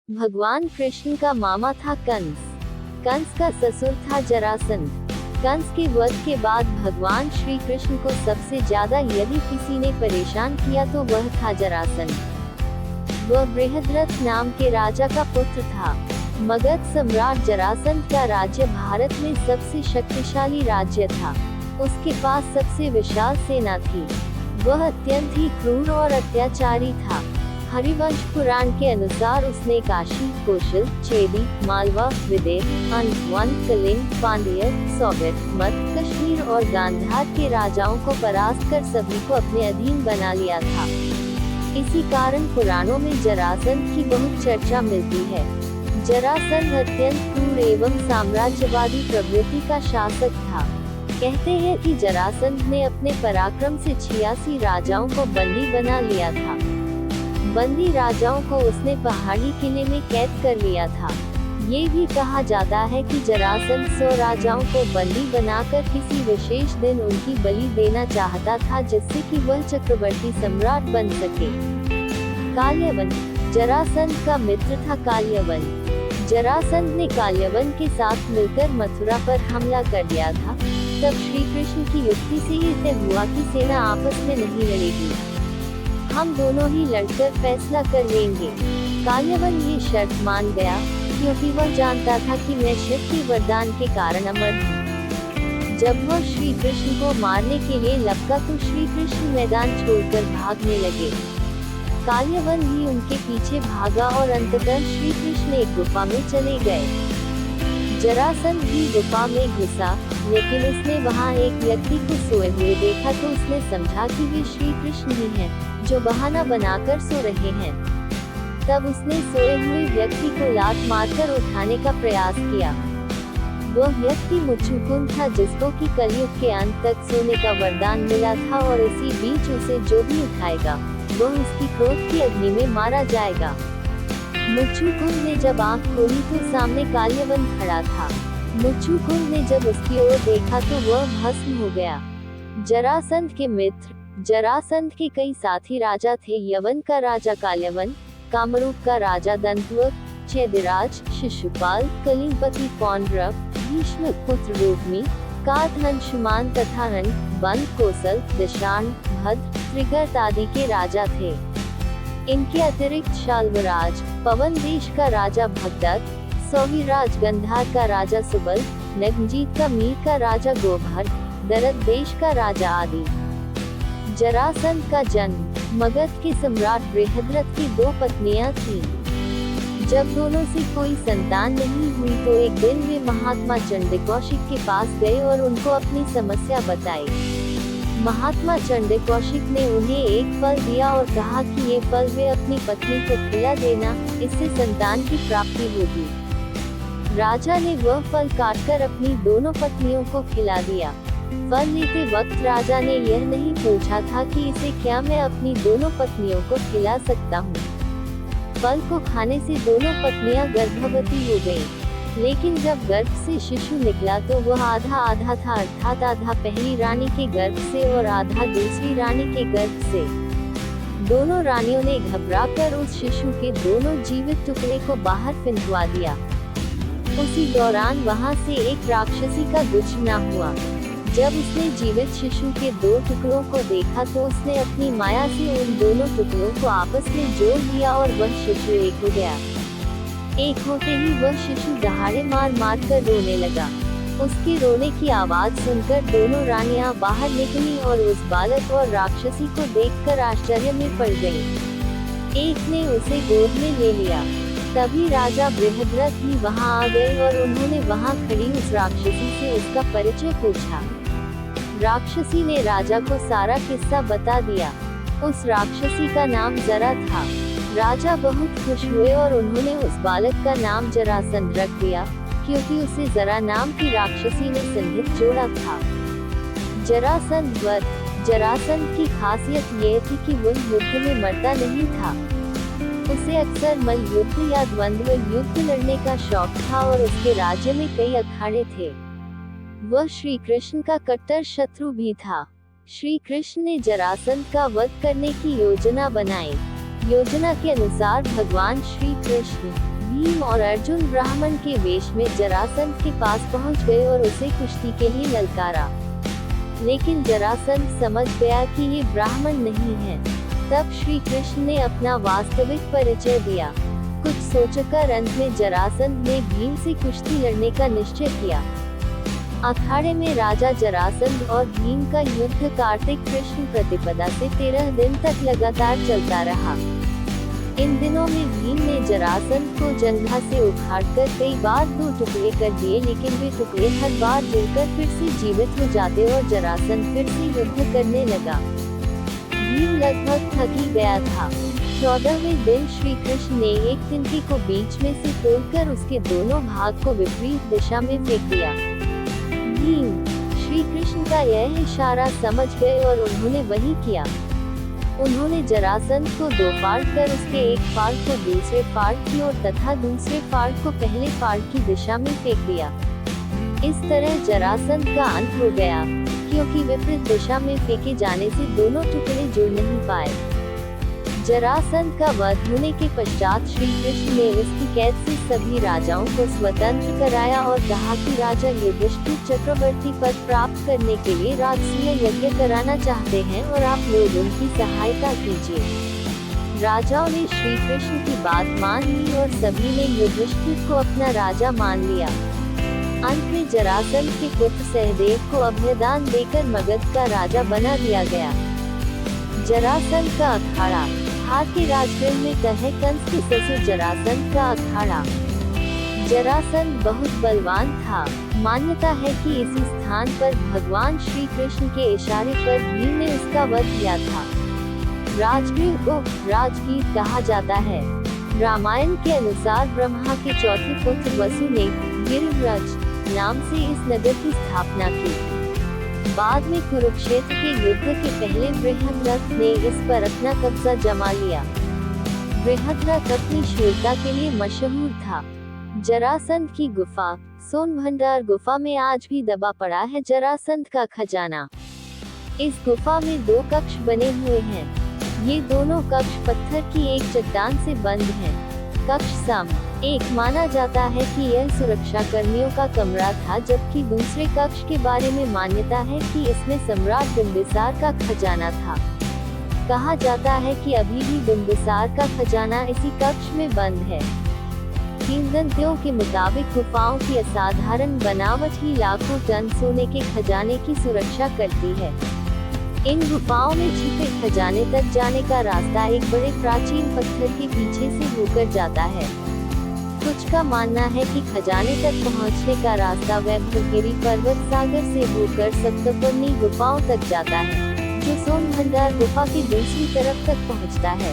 भगवान कृष्ण का मामा था कंस। कंस का ससुर था जरासंध। कंस के वध के बाद भगवान श्री कृष्ण को सबसे ज्यादा यदि किसी ने परेशान किया तो वह था जरासंध। वह बृहद्रथ नाम के राजा का पुत्र था। मगध सम्राट जरासंध का राज्य भारत में सबसे शक्तिशाली राज्य था। उसके पास सबसे विशाल सेना थी। वह अत्यंत ही क्रूर और अत्याचारी था। हरिवंश पुराण के अनुसार उसने काशी, कौशल, चेदी, मालवा, विदेह, वन, कलिंग, पांड्य, सौगत, मध्य, कश्मीर और गांधार के राजाओं को परास्त कर सभी को अपने अधीन बना लिया था। इसी कारण पुराणों में जरासंध की बहुत चर्चा मिलती है। जरासंध अत्यंत क्रूर एवं साम्राज्यवादी प्रवृत्ति का शासक था। कहते हैं कि जरासंध ने अपने पराक्रम से 86 राजाओं को बंदी बना लिया था। बंदी राजाओं को उसने पहाड़ी किले में कैद कर लिया था। ये भी कहा जाता है कि जरासंध 100 राजाओं को बंदी बनाकर किसी विशेष दिन उनकी बलि देना चाहता था, जिससे कि वह चक्रवर्ती सम्राट बन सके। काल्यवन जरासंध का मित्र था। काल्यवन जरासंध ने काल्यवन के साथ मिलकर मथुरा पर हमला कर दिया था। तब श्री कृष्ण की युक्ति से ये तय हुआ कि सेना आपस में नहीं लड़ेगी, हम दोनों ही लड़कर फैसला कर लेंगे। काल्यवन ये शर्त मान गया, क्योंकि वह जानता था कि मैं शिव के वरदान के कारण अमर हूँ। जब वह श्री कृष्ण को मारने के लिए लपका तो श्री कृष्ण मैदान छोड़कर भागने लगे। काल्यवन भी उनके पीछे भागा और अंततः श्री कृष्ण एक गुफा में चले गए। जरासंध भी गुफा में घुसा, लेकिन उसने वहाँ एक व्यक्ति को सोए हुए देखा तो उसने समझा कि वे श्री कृष्ण ही हैं, जो बहाना बनाकर सो रहे हैं। तब उसने सोए हुए व्यक्ति को लात मारकर उठाने का प्रयास किया। वह व्यक्ति मुचुकुंद था, जिसको कि कलयुग के अंत तक सोने का वरदान मिला था और इसी बीच उसे जो भी उठाएगा वह उसकी क्रोध की अग्नि में मारा जाएगा। मुचुकुंद ने जब आंख खोली तो सामने काल्यवन खड़ा था। मुचुकुंद ने जब उसकी ओर देखा तो वह भस्म हो गया। जरासंध के मित्र जरासंध के कई साथी राजा थे। यवन का राजा काल्यवन, कामरूप का राजा दंतवक्र, चेदिराज, शिशुपाल, कलिंगपति पौंड्रक, भीष्म पुत्र रूपमी, काथ अंशुमान तथा हन, बंद, कोसल, दशान, भद्र, त्रिगर्त आदि के राजा थे। इनके अतिरिक्त शाल्वराज, पवन देश का राजा भगदत्त, सौवीराज गंधार का राजा सुबल, नगजीत का मीर का राजा गोभर, दरद देश का राजा आदि। जरासंध का जन्म मगध के सम्राट बृहद्रथ की 2 पत्नियां थीं। जब दोनों से कोई संतान नहीं हुई तो एक दिन वे महात्मा चंडकौशिक के पास गए और उनको अपनी समस्या बताई। महात्मा चंडकौशिक ने उन्हें एक फल दिया और कहा कि ये फल वे अपनी पत्नी को खिला देना, इससे संतान की प्राप्ति होगी। राजा ने वह फल काटकर अपनी दोनों पत्नियों को खिला दिया। फल लेते वक्त राजा ने यह नहीं पूछा था कि इसे क्या मैं अपनी दोनों पत्नियों को खिला सकता हूँ। फल को खाने से दोनों पत्नियां गर्भवती हो गईं। लेकिन जब गर्भ से शिशु निकला तो वह आधा आधा था, अर्थात आधा पहली रानी के गर्भ से और आधा दूसरी रानी के गर्भ से। दोनों रानियों ने घबराकर उस शिशु के दोनों जीवित टुकड़े को बाहर फेंकवा दिया। उसी दौरान वहां से एक राक्षसी का गुजरना हुआ। जब उसने जीवित शिशु के 2 टुकड़ों को देखा तो उसने अपनी माया से उन दोनों टुकड़ों को आपस में जोड़ दिया और वह शिशु एक हो गया। एक होते ही वह शिशु दहाड़े मार मार कर रोने लगा। उसके रोने की आवाज सुनकर दोनों रानियां बाहर निकली और उस बालक और राक्षसी को देखकर आश्चर्य में पड़ गईं। एक ने उसे गोद में ले लिया। तभी राजा बृहद्रथ भी वहां आ गए और उन्होंने वहां खड़ी उस राक्षसी से उसका परिचय पूछा। राक्षसी ने राजा को सारा किस्सा बता दिया। उस राक्षसी का नाम जरा था। राजा बहुत खुश हुए और उन्होंने उस बालक का नाम जरासंध रख दिया, क्योंकि उसे जरा नाम की राक्षसी ने संधित जोड़ा था। जरासंध वध जरासंध की खासियत यह थी कि वह युद्ध में मरता नहीं था। उसे अक्सर मल युद्ध या द्वंद्व युद्ध लड़ने का शौक था और उसके राज्य में कई अखाड़े थे। वह श्री कृष्ण का कट्टर शत्रु भी था। श्री कृष्ण ने जरासंध का वध करने की योजना बनाई। योजना के अनुसार भगवान श्री कृष्ण भीम और अर्जुन ब्राह्मण के वेश में जरासंध के पास पहुंच गए और उसे कुश्ती के लिए ललकारा। लेकिन जरासंध समझ गया कि ये ब्राह्मण नहीं है। तब श्री कृष्ण ने अपना वास्तविक परिचय दिया। कुछ सोचकर अंत में जरासंध ने भीम से कुश्ती लड़ने का निश्चय किया। अखाड़े में राजा जरासंध और भीम का युद्ध कार्तिक कृष्ण प्रतिपदा से 13 दिन तक लगातार चलता रहा। इन दिनों में भीम ने जरासंध को जंघा से उखाड़कर कई बार 2 टुकड़े कर दिए, लेकिन वे टुकड़े हर बार जुड़कर फिर से जीवित हो जाते और जरासंध फिर से युद्ध करने लगा। भीम लगभग थक ही गया था। 14वें दिन श्री कृष्ण ने एक तिनके को बीच में से तोड़कर उसके दोनों भाग को विपरीत दिशा में फेंक दिया। भीम श्री कृष्ण का यह इशारा समझ गए और उन्होंने वही किया। उन्होंने जरासंध को 2 फाड़ कर उसके एक फाड़ को दूसरे फाड़ की ओर तथा दूसरे फाड़ को पहले फाड़ की दिशा में फेंक दिया। इस तरह जरासंध का अंत हो गया, क्योंकि विपरीत दिशा में फेंके जाने से दोनों टुकड़े जुड़ नहीं पाए। जरासंध का वध होने के पश्चात श्री कृष्ण ने उसकी कैद से सभी राजाओं को स्वतंत्र कराया और कहा कि राजा युधिष्ठिर चक्रवर्ती पद प्राप्त करने के लिए राजसूय यज्ञ कराना चाहते हैं और आप लोग उनकी सहायता कीजिए। राजाओं ने श्री कृष्ण की बात मान ली और सभी ने युधिष्ठिर को अपना राजा मान लिया। अंत में जरासंध के पुत्र सहदेव को अभयदान देकर मगध का राजा बना दिया गया। जरासंध का अखाड़ा। हार के राजगृह में कहे कंस के ससुर जरासंध का अखाड़ा। जरासंध बहुत बलवान था। मान्यता है कि इसी स्थान पर भगवान श्री कृष्ण के इशारे पर भीम ने उसका वध किया था। राजगृह को राजगीर कहा जाता है। रामायण के अनुसार ब्रह्मा के चौथे पुत्र वसु ने गिरिव्रज नाम से इस नगर की स्थापना की। बाद में कुरुक्षेत्र के युद्ध के पहले बृहद्रथ ने इस पर अपना कब्जा जमा लिया। बृहद्रथ अपनी शूरता के लिए मशहूर था। जरासंध की गुफा। सोनभंडार गुफा में आज भी दबा पड़ा है जरासंध का खजाना। इस गुफा में 2 कक्ष बने हुए हैं। ये दोनों कक्ष पत्थर की एक चट्टान से बंद हैं। कक्ष सम 1 माना जाता है कि यह सुरक्षा कर्मियों का कमरा था, जबकि दूसरे कक्ष के बारे में मान्यता है कि इसमें सम्राट बिंबिसार का खजाना था। कहा जाता है कि अभी भी बिंबिसार का खजाना इसी कक्ष में बंद है। किंवदंतियों के मुताबिक गुफाओं की असाधारण बनावट ही लाखों टन सोने के खजाने की सुरक्षा करती है। इन गुफाओं में छिपे खजाने तक जाने का रास्ता एक बड़े प्राचीन पत्थर के पीछे से होकर जाता है। कुछ का मानना है कि खजाने तक पहुंचने का रास्ता वैभवगिरी पर्वत सागर से होकर सप्तपर्णी गुफाओं तक जाता है, जो सोनभंडार गुफा की दूसरी तरफ तक पहुंचता है।